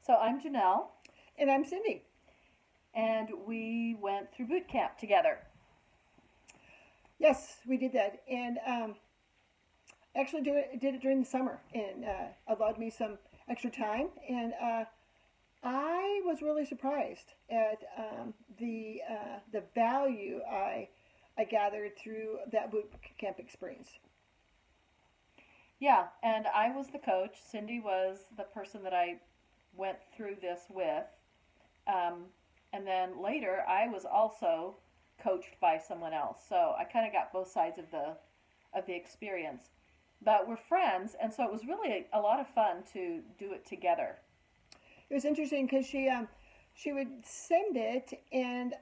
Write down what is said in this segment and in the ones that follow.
So I'm Janelle, And I'm Cindy. and we went through boot camp together. Yes, we did that. And actually did it during the summer and allowed me some extra time. And I was really surprised at the value I gathered through that boot camp experience. Yeah, and I was the coach. Cindy was the person that I went through this with. Um, and then later, I was also coached by someone else. So I kind of got both sides of the experience. But we're friends, and so it was really a lot of fun to do it together. It was interesting because she would send it, and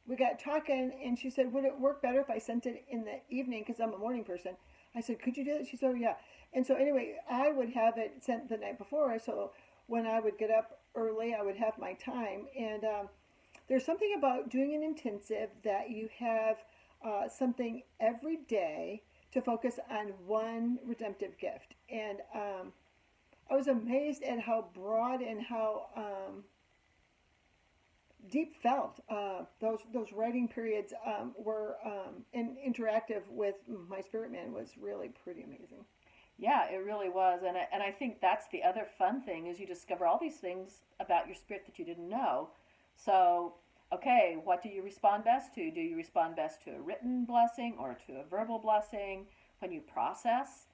we got talking, and she said, "Would it work better if I sent it in the evening? Because I'm a morning person." I said, "Could you do that?" She said, "Oh, yeah." And so anyway, I would have it sent the night before, so when I would get up early, I would have my time. And there's something about doing an intensive that you have something every day to focus on one redemptive gift. And I was amazed at how broad and how deep felt those writing periods were, and interactive with my spirit man was really pretty amazing. Yeah, it really was, and I think that's the other fun thing is you discover all these things about your spirit that you didn't know. So, okay, what do you respond best to? Do you respond best to a written blessing or to a verbal blessing? When you process,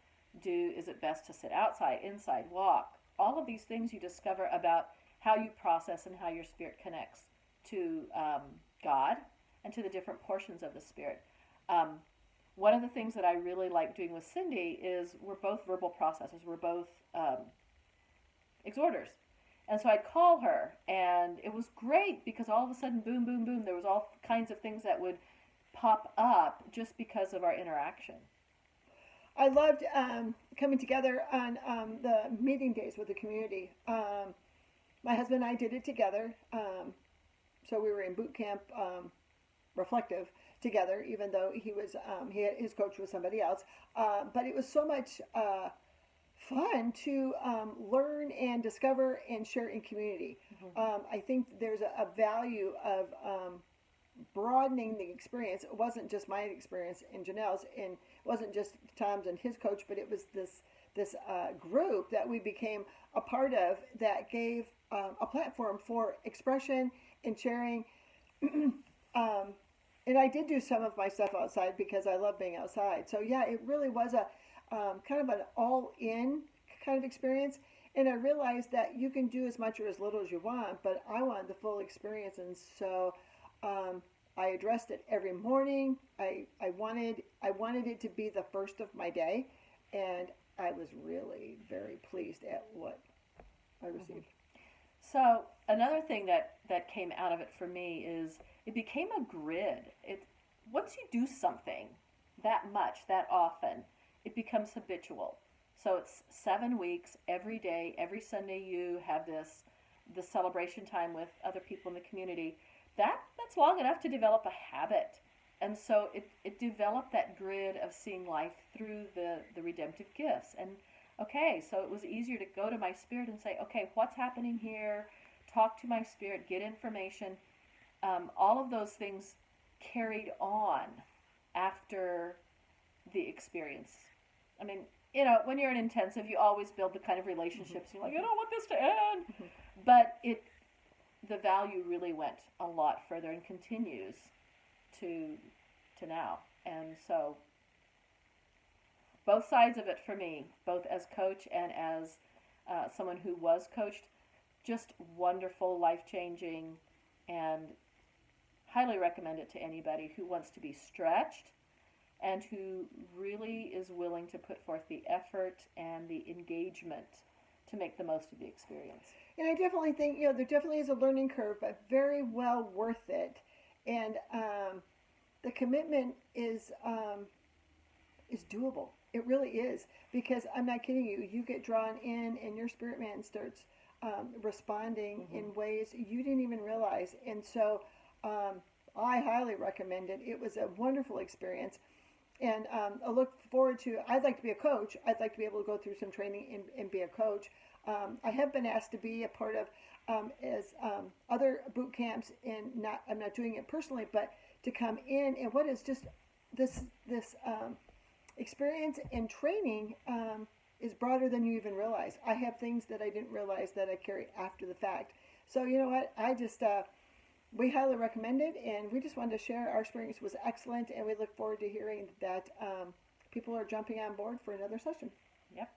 is it best to sit outside, inside, walk? All of these things you discover about how you process and how your spirit connects to God and to the different portions of the spirit. Um, One of the things that I really like doing with Cindy is we're both verbal processors. We're both exhorters. And so I'd call her, and it was great because all of a sudden, boom, boom, boom, there was all kinds of things that would pop up just because of our interaction. I loved coming together on the meeting days with the community. My husband and I did it together. So we were in boot camp, reflective together, even though his coach was somebody else. But it was so much fun to learn and discover and share in community. Mm-hmm. I think there's a value of broadening the experience. It wasn't just my experience and Janelle's, and it wasn't just Tom's and his coach, but it was this group that we became a part of that gave a platform for expression and sharing. um, and I did do some of my stuff outside because I love being outside. So yeah, it really was a kind of an all-in kind of experience. And I realized that you can do as much or as little as you want, but I wanted the full experience, and so um, I addressed it every morning. I wanted it to be the first of my day, and I was really very pleased at what I Mm-hmm. received. So another thing that came out of it for me is it became a grid. It Once you do something that much that often, it becomes habitual. So it's 7 weeks every day, every Sunday you have this celebration time with other people in the community. That's long enough to develop a habit. And so it developed that grid of seeing life through the redemptive gifts. And okay, so it was easier to go to my spirit and say, okay, what's happening here? Talk to my spirit, get information. All of those things carried on after the experience. I mean, when you're in intensive, you always build the kind of Mm-hmm. relationships. You're like, I don't want this to end. Mm-hmm. But the value really went a lot further and continues to to now. And so both sides of it for me, both as coach and as someone who was coached, just wonderful, life changing, and highly recommend it to anybody who wants to be stretched and who really is willing to put forth the effort and the engagement to make the most of the experience. And I definitely think there definitely is a learning curve, but very well worth it. And the commitment is doable. It really is, because I'm not kidding you. You get drawn in, and your spirit man starts responding Mm-hmm. in ways you didn't even realize. And so um, I highly recommend it. It was a wonderful experience, and I look forward to. I'd like to be a coach. I'd like to be able to go through some training and be a coach. I have been asked to be a part of other boot camps, and I'm not doing it personally, but to come in, and what is just this experience and training is broader than you even realize. I have things that I didn't realize that I carry after the fact. So you know what? I just we highly recommend it, and we just wanted to share our experience was excellent, and we look forward to hearing that people are jumping on board for another session. Yep.